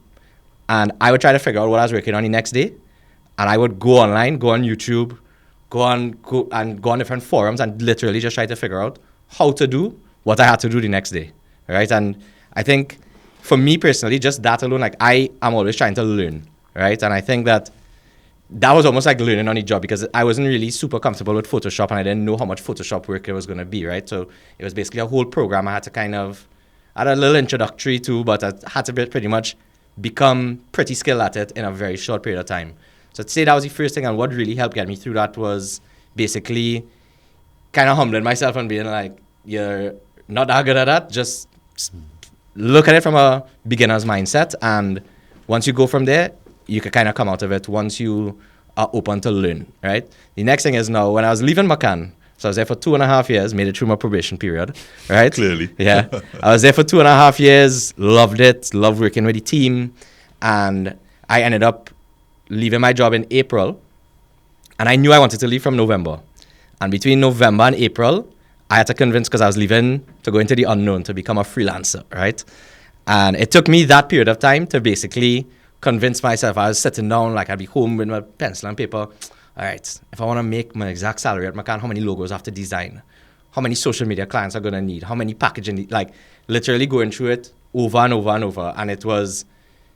and I would try to figure out what I was working on the next day. And I would go online, go on YouTube, go on different forums and literally just try to figure out how to do what I had to do the next day, right? And I think for me personally, just that alone, like I am always trying to learn, right? And I think that was almost like learning on the job because I wasn't really super comfortable with Photoshop and I didn't know how much Photoshop work it was going to be, right? So it was basically a whole program I had to I had a little introductory to, but I had to pretty much become pretty skilled at it in a very short period of time. So I'd say that was the first thing, and what really helped get me through that was basically kind of humbling myself and being like, you're not that good at that, just look at it from a beginner's mindset, and once you go from there, you can kind of come out of it once you are open to learn, right? The next thing is now, when I was leaving McCann, so I was there for 2.5 years, made it through my probation period, right? Clearly. Yeah. I was there for 2.5 years, loved it, loved working with the team, and I ended up leaving my job in April, and I knew I wanted to leave from November. And between November and April, I had to convince, because I was leaving to go into the unknown, to become a freelancer, right? And it took me that period of time to basically convince myself. I was sitting down, like I'd be home with my pencil and paper. All right, if I want to make my exact salary at McCann, how many logos I have to design? How many social media clients are going to need? How many packaging? Like literally going through it over and over and over. And it was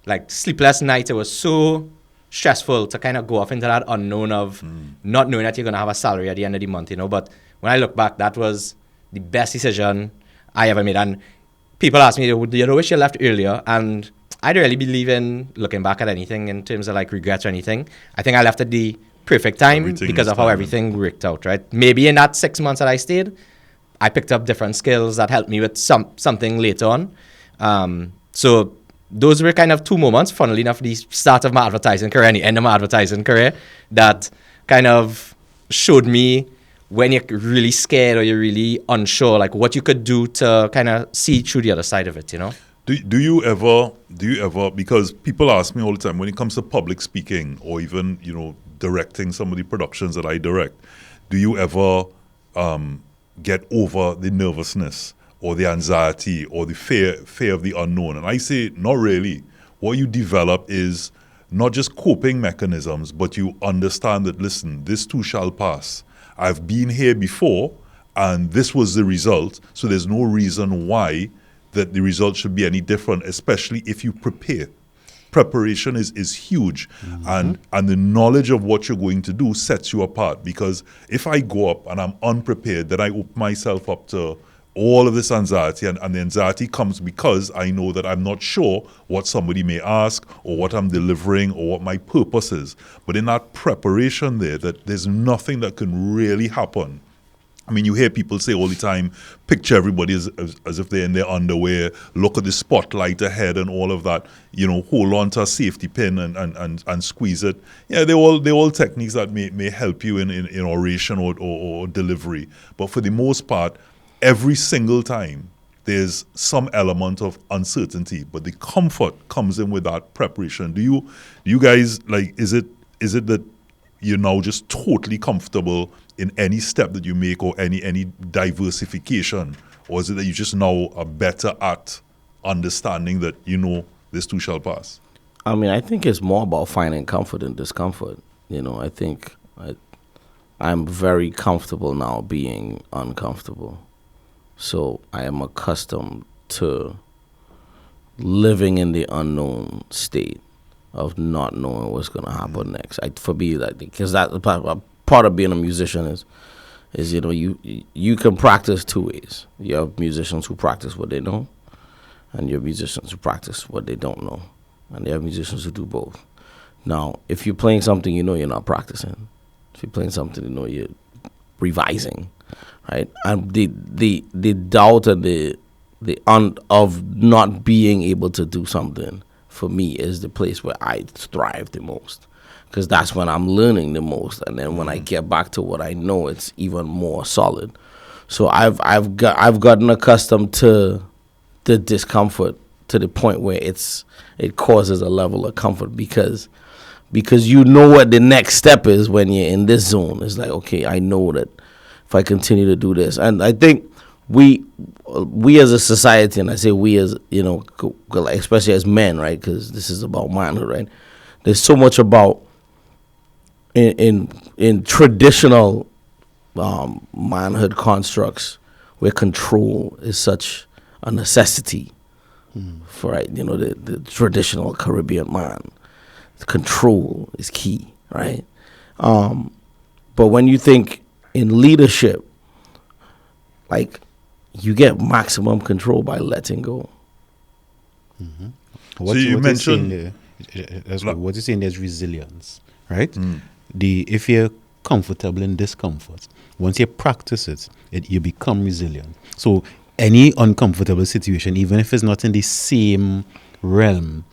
like sleepless nights. It was so stressful to kind of go off into that unknown of not knowing that you're going to have a salary at the end of the month, you know. But when I look back, that was the best decision I ever made. And people ask me, do you wish you left earlier? And I don't really believe in looking back at anything in terms of like regrets or anything. I think I left at the perfect time Everything because of how everything worked out, right? Maybe in that 6 months that I stayed, I picked up different skills that helped me with something later on. So those were kind of two moments, funnily enough, the start of my advertising career and the end of my advertising career, that kind of showed me when you're really scared or you're really unsure, like what you could do to kind of see through the other side of it, you know? Do you ever, because people ask me all the time, when it comes to public speaking or even, you know, directing some of the productions that I direct, do you ever get over the nervousness or the anxiety or the fear of the unknown? And I say, not really. What you develop is not just coping mechanisms, but you understand that, listen, this too shall pass. I've been here before, and this was the result, so there's no reason why that the result should be any different, especially if you prepare. Preparation is huge, and the knowledge of what you're going to do sets you apart, because if I go up and I'm unprepared, then I open myself up to all of this anxiety, and the anxiety comes because I know that I'm not sure what somebody may ask or what I'm delivering or what my purpose is. But in that preparation there, that there's nothing that can really happen. I mean, you hear people say all the time, picture everybody as if they're in their underwear, look at the spotlight ahead and all of that, you know, hold on to a safety pin and squeeze it. Yeah, they're all techniques that may help you in oration or delivery. But for the most part, every single time, there's some element of uncertainty, but the comfort comes in with that preparation. Do you guys, like, is it that you're now just totally comfortable in any step that you make or any diversification, or is it that you just now are better at understanding that, you know, this too shall pass? I mean, I think it's more about finding comfort in discomfort. You know, I think I'm very comfortable now being uncomfortable. So I am accustomed to living in the unknown state of not knowing what's going to happen next. For me, that, because that part of being a musician is you know, you can practice two ways. You have musicians who practice what they know, and you have musicians who practice what they don't know, and you have musicians who do both. Now, if you're playing something you know you're not practicing, if you're playing something you know you're revising, right? And the doubt and of not being able to do something, for me, is the place where I thrive the most, because that's when I'm learning the most, and then when I get back to what I know, it's even more solid. So I've gotten accustomed to the discomfort to the point where it causes a level of comfort, because you know what the next step is when you're in this zone. It's like, okay, I know that if I continue to do this, and I think we as a society, and I say we as, especially as men, right? Because this is about manhood, right? There's so much about in traditional manhood constructs where control is such a necessity for, right, the traditional Caribbean man. Control is key, right? But when you think in leadership, like, you get maximum control by letting go. What So you you're mentioned- saying there, what you're saying there's resilience, right? If you're comfortable in discomfort, once you practice it, you become resilient. So any uncomfortable situation, even if it's not in the same realm,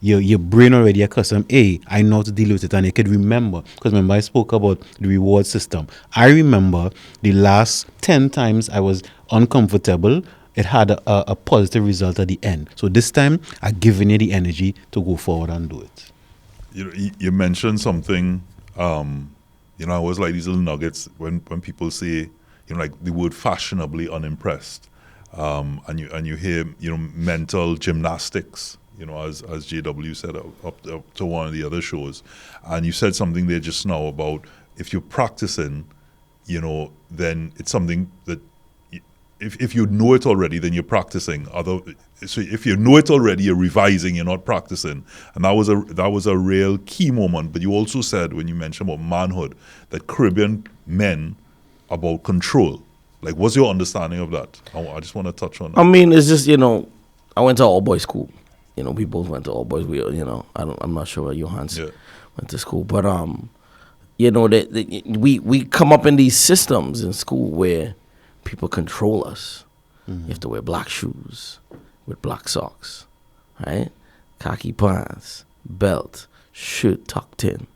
your brain already accustomed, I know how to deal with it, and you could remember. Because remember, I spoke about the reward system. I remember the last 10 times I was uncomfortable, it had a positive result at the end. So this time, I've given you the energy to go forward and do it. You mentioned something, I always like these little nuggets when people say, like the word fashionably unimpressed, and you hear, mental gymnastics, as JW said up to one of the other shows, and you said something there just now about if you're practicing, then it's something that if you know it already, then you're practicing. So if you know it already, you're revising, you're not practicing. And that was a real key moment. But you also said, when you mentioned about manhood, that Caribbean men about control. Like, what's your understanding of that? I just want to touch on that. I mean, it's just, I went to all boys school. We both went to all boys. I'm not sure where Johannes went to school, but we come up in these systems in school where people control us. You have to wear black shoes with black socks, right? Khaki pants, belt, shirt tucked in,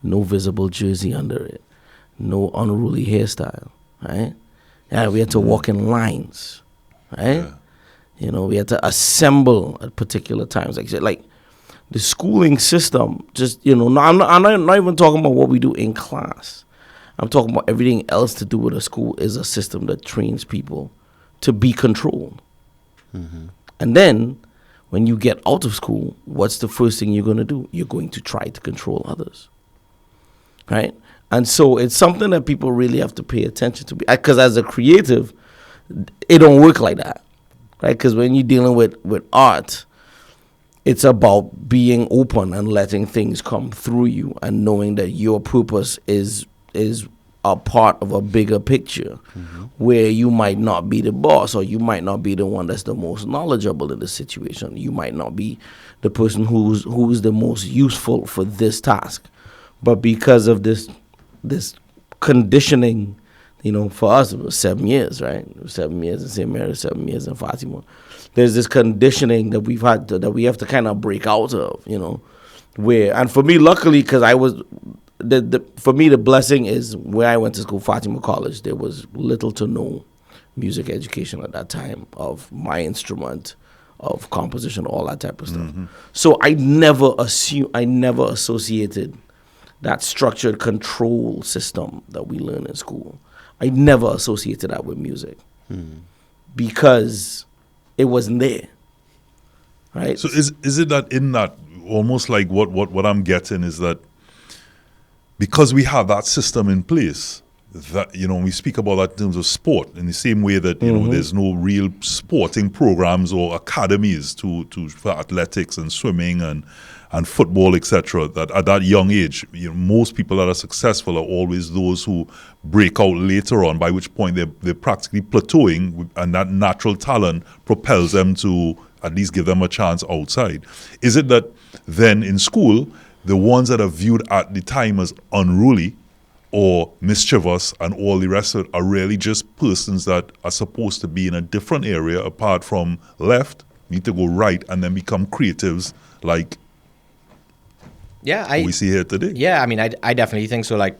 no visible jersey under it, no unruly hairstyle, right? Yeah, we had to walk in lines, right? We had to assemble at particular times. Like I said, like the schooling system, just, I'm not even talking about what we do in class. I'm talking about everything else to do with a school is a system that trains people to be controlled. And then when you get out of school, what's the first thing you're going to do? You're going to try to control others, right? And so it's something that people really have to pay attention to. Because as a creative, it don't work like that, right? Because when you're dealing with art, it's about being open and letting things come through you and knowing that your purpose is a part of a bigger picture where you might not be the boss, or you might not be the one that's the most knowledgeable in the situation. You might not be the person who's the most useful for this task. But because of this conditioning, for us it was 7 years, right? It was 7 years in St. Mary, 7 years in Fatima. There's this conditioning that we have to kind of break out of, where, and for me, luckily, because I was, for me, the blessing is where I went to school, Fatima College, there was little to no music education at that time of my instrument, of composition, all that type of stuff. So I never associated that structured control system that we learn in school. I never associated that with music because it wasn't there, right? So is it that in that, almost like what I'm getting is that because we have that system in place, that we speak about that in terms of sport, in the same way that there's no real sporting programs or academies for athletics and swimming and football, etc. That at that young age, most people that are successful are always those who break out later on, by which point they're practically plateauing, and that natural talent propels them to at least give them a chance outside. Is it that then in school, the ones that are viewed at the time as unruly or mischievous and all the rest of it are really just persons that are supposed to be in a different area apart from left, need to go right, and then become creatives like we see here today? Yeah, I mean, I definitely think so. Like,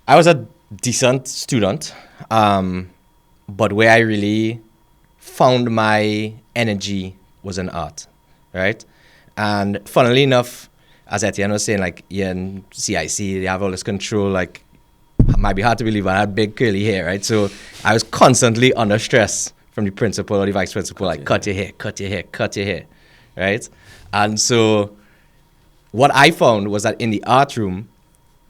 I was a decent student, but where I really found my energy was in art, right? And funnily enough, as Etienne was saying, like, in CIC, they have all this control, like, might be hard to believe, but I had big curly hair, right? So I was constantly under stress from the principal or the vice principal, like, cut your hair, cut your hair, cut your hair, right? And so what I found was that in the art room,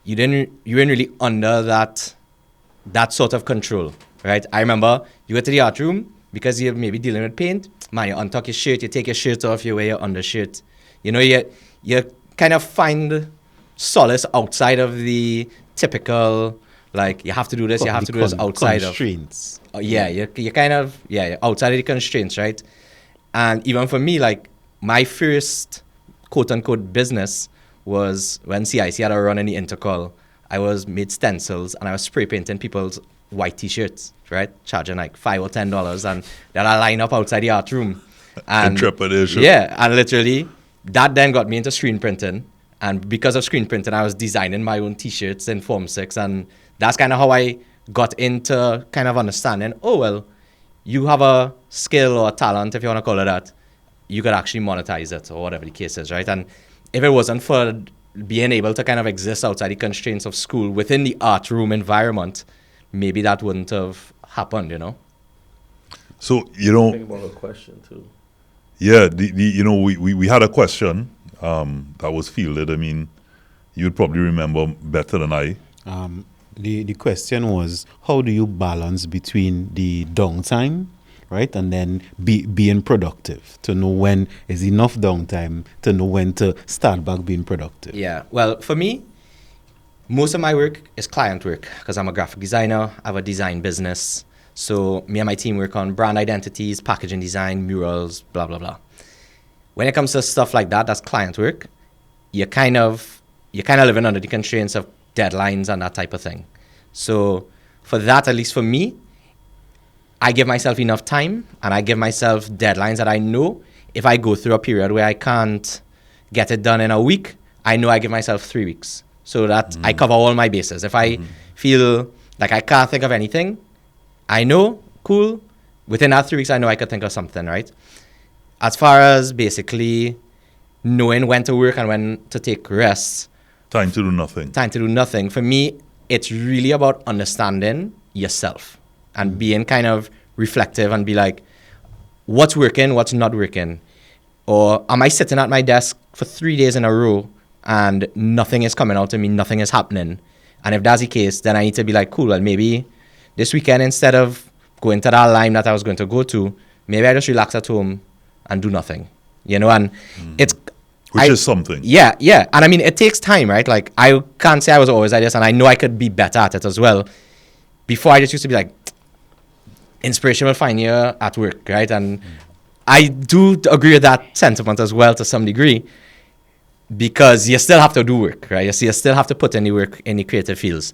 you weren't really under that sort of control, right? I remember you go to the art room because you're maybe dealing with paint. Man, you untuck your shirt, you take your shirt off, you wear your undershirt. You know, you kind of find solace outside of the typical, like, you have to do this, you have to do this outside constraints. of. You're kind of, you're outside of the constraints, right? And even for me, like, my first quote-unquote business was when CIC had a run in the intercall. I was made stencils and I was spray painting people's white T-shirts, right? Charging like $5 or $10, and they'll line up outside the art room. And Intrepidation. yeah, and literally that then got me into screen printing. And because of screen printing, I was designing my own T-shirts in Form 6, and that's kind of how I got into kind of understanding, oh, well, you have a skill or a talent, if you want to call it that, you could actually monetize it or whatever the case is, right? And if it wasn't for being able to kind of exist outside the constraints of school within the art room environment, maybe that wouldn't have happened, you know? So, Think about a question too. yeah, we had a question that was fielded. I mean, you'd probably remember better than I. The question was, how do you balance between the downtime, right, and then being productive, to know when is enough downtime to know when to start back being productive? Yeah, well, for me, most of my work is client work because I'm a graphic designer. I have a design business. So me and my team work on brand identities, packaging design, murals, blah, blah, blah. When it comes to stuff like that, that's client work. You're kind of living under the constraints of deadlines and that type of thing. So for that, at least for me, I give myself enough time and I give myself deadlines that I know if I go through a period where I can't get it done in a week, I know I give myself 3 weeks. So that I cover all my bases. If I feel like I can't think of anything, I know, cool, within that 3 weeks, I know I could think of something, right? As far as basically knowing when to work and when to take rest. Time to do nothing. For me, it's really about understanding yourself and being kind of reflective and be like, what's working, what's not working? Or am I sitting at my desk for 3 days in a row and nothing is coming out to me, nothing is happening? And if that's the case, then I need to be like, cool, well, maybe this weekend, instead of going to that line that I was going to go to, maybe I just relax at home and do nothing, you know? And Which is something. Yeah. And I mean, it takes time, right? Like, I can't say I was always like this, and I know I could be better at it as well. Before, I just used to be like, inspiration will find you at work, right? And I do agree with that sentiment as well to some degree, because you still have to do work, right? You still have to put in the work in the creative fields.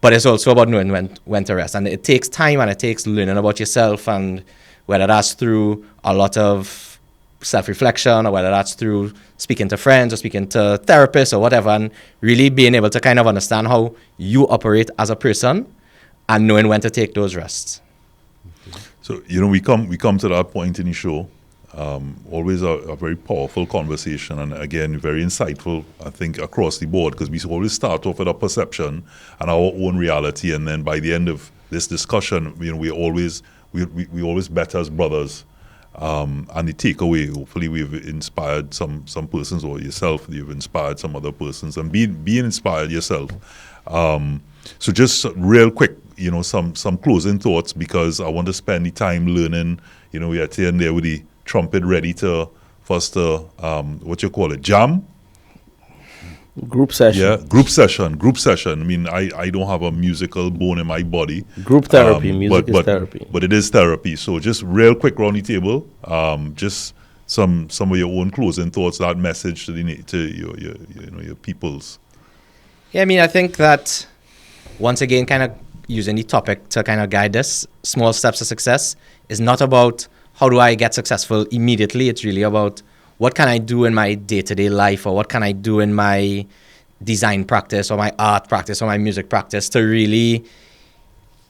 But it's also about knowing when to rest. And it takes time and it takes learning about yourself, and whether that's through a lot of self-reflection or whether that's through speaking to friends or speaking to therapists or whatever, and really being able to kind of understand how you operate as a person and knowing when to take those rests. So, we come to that point in the show. Always a very powerful conversation, and again, very insightful, I think, across the board, because we always start off with a perception and our own reality, and then by the end of this discussion, we always better as brothers. And the takeaway, hopefully we've inspired some persons, or yourself, you've inspired some other persons, and being inspired yourself. So just real quick, some closing thoughts, because I want to spend the time learning. We are Etienne there with the trumpet ready to first jam? Group session. Yeah, group session. I mean, I don't have a musical bone in my body. Group therapy. Music is therapy. But it is therapy. So just real quick round the table. Just some of your own closing thoughts, that message to your peoples. Yeah, I mean, I think that once again, kind of using the topic to kind of guide this, small steps to success is not about how do I get successful immediately. It's really about what can I do in my day-to-day life, or what can I do in my design practice or my art practice or my music practice to really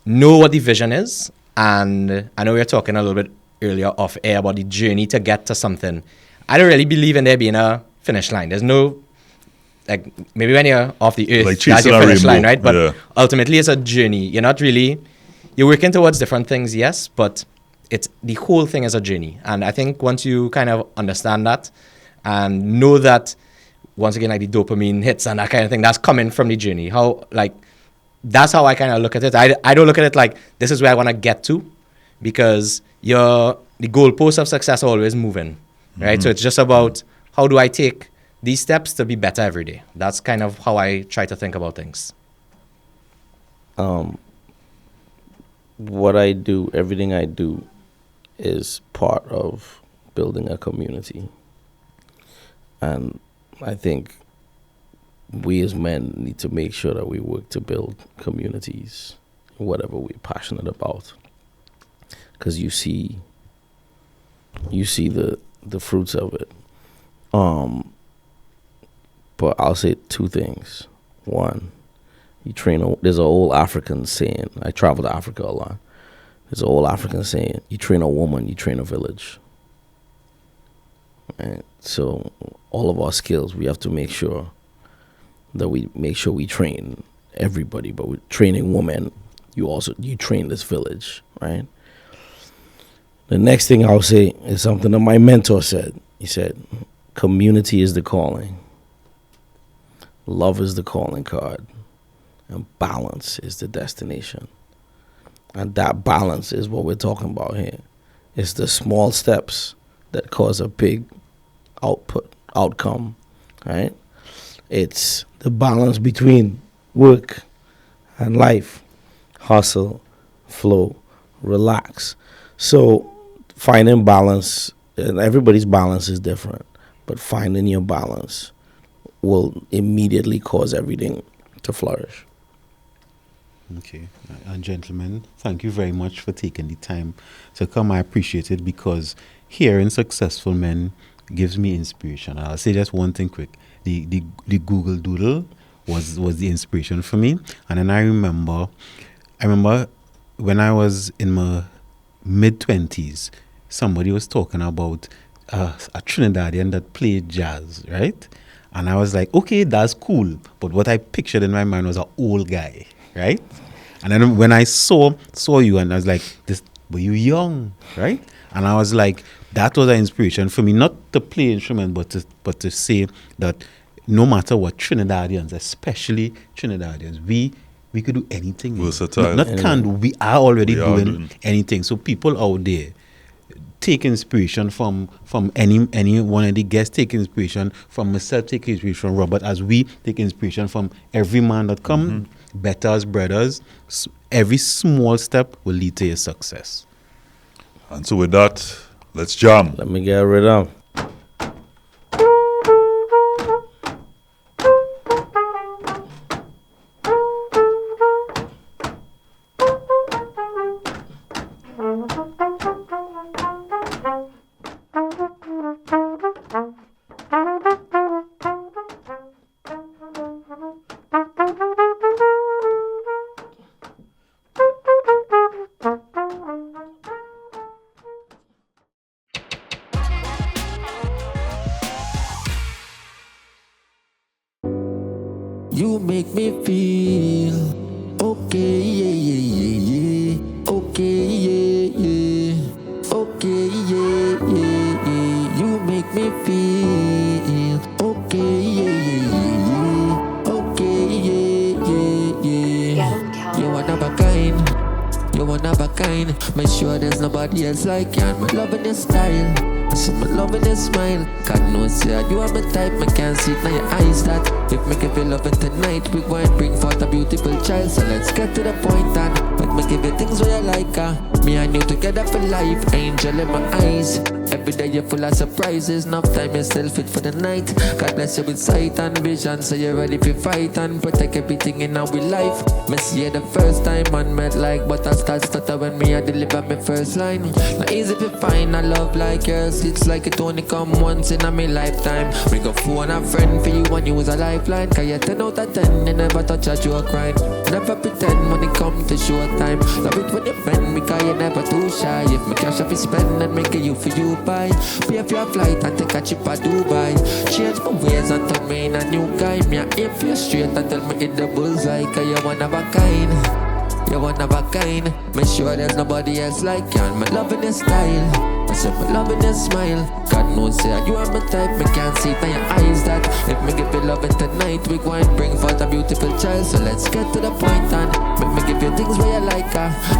know what the vision is. And I know we were talking a little bit earlier off air about the journey to get to something. I don't really believe in there being a finish line. There's no like maybe when you're off the earth, Like that's chasing your a finish line, rainbow, right? But yeah. ultimately, it's a journey. You're working towards different things, yes, but it's the whole thing is a journey. And I think once you kind of understand that and know that, once again, like the dopamine hits and that kind of thing, that's coming from the journey. That's how I kind of look at it. I don't look at it like this is where I want to get to, because the goalposts of success are always moving, right? So it's just about how do I take these steps to be better every day. That's kind of how I try to think about things. What I do, everything I do, is part of building a community. And I think we as men need to make sure that we work to build communities, whatever we're passionate about. Because you see the fruits of it. But I'll say two things. One, there's an old African saying, I travel to Africa a lot. There's an old African saying, you train a woman, you train a village. And so all of our skills, we have to make sure that we train everybody, but with training women, you train this village, right? The next thing I'll say is something that my mentor said. He said, community is the calling. Love is the calling card. And balance is the destination. And that balance is what we're talking about here. It's the small steps that cause a big outcome, right? It's the balance between work and life, hustle, flow, relax. So finding balance, and everybody's balance is different, but finding your balance will immediately cause everything to flourish. Okay. And gentlemen, thank you very much for taking the time to come. I appreciate it, because hearing successful men gives me inspiration. I'll say just one thing quick. The Google Doodle was the inspiration for me. And then I remember when I was in my mid-20s, somebody was talking about a Trinidadian that played jazz, right? And I was like, okay, that's cool. But what I pictured in my mind was an old guy, right? And then when I saw you, and I was like, were you young, right? And I was like, that was an inspiration for me, not to play instrument, but to say that no matter what, Trinidadians, especially Trinidadians, we could do anything. Versatile. We are already doing doing anything. So people out there, take inspiration from any one of the guests, take inspiration from myself, take inspiration from Robert, as we take inspiration from every man that come, better as brothers. Every small step will lead to your success. And so with that, let's jam. Let me get rid of. You make me feel okay, yeah, yeah, yeah, yeah. Okay, yeah, yeah. Okay, yeah, yeah, yeah. You make me feel okay, yeah, yeah, yeah, yeah. Okay, yeah, yeah, yeah. You one of a kind. You one of a kind. Make sure there's nobody else like you. I'm loving your style. So me loving your smile. God knows that you are my type. Me can't see it in your eyes that if me give you loving tonight, we go and bring forth a beautiful child. So let's get to the point and make me give you things where you like. Me and you together for life. Angel in my eyes. Every day you're full of surprises. Enough time you're still fit for the night. God bless you with sight and vision, so you're ready to fight and protect everything in our life. Me see you the first time and met like but I start stutter when me I deliver my first line. Not easy to find a love like yours. It's like it only come once in a me lifetime. We go phone a friend for you and use a lifeline. Cause you're 10 out of 10, you never touch a joke right. Never pretend when it come to show time. Love it when you're friend because you're never too shy. If me cash off you spend and make it you for you Dubai. Pay for your flight and take a trip to Dubai. Change my ways and turn me in a new guy. Me a aim for you straight and tell me hit the bullseye. Cause you one of a kind. You one of a kind. Make sure there's nobody else like you. And me loving your style. I said me loving your smile. God knows that you are my type. Me can't see it in your eyes that if me give you loving tonight, we go and bring forth a beautiful child. So let's get to the point and make me give you things where you like.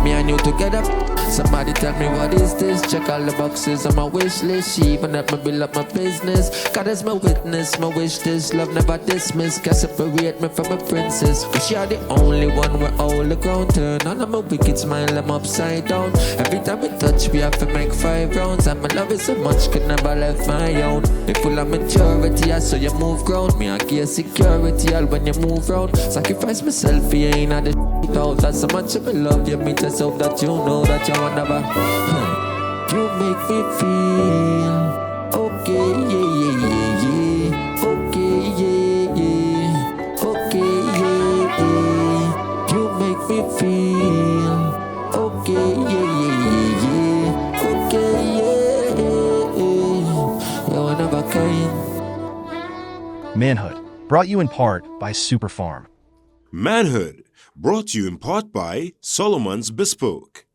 Me and you together. Somebody tell me what is this? Check all the boxes on my wish list. She even let me build up my business. God is my witness, my wish this love never dismissed. Can't separate me from a princess. But she are the only one where all the ground turn. On my wicked smile, I'm upside down. Every time we touch, we have to make 5 rounds. And my love is so much, could never left my own. Me full of maturity, I saw you move ground. Me I give security, all when you move round. Sacrifice myself, you ain't had the out. That's so much of me love you, me just hope that you know that you will never. You make me feel okay, yeah, yeah, yeah, yeah. Okay, yeah, yeah. Okay, yeah, yeah. You make me feel okay, yeah, yeah, yeah, yeah. Okay, yeah, yeah. You're one of a kind. Manhood, brought you in part by Superfarm. Manhood, brought to you in part by Solomon's Bespoke.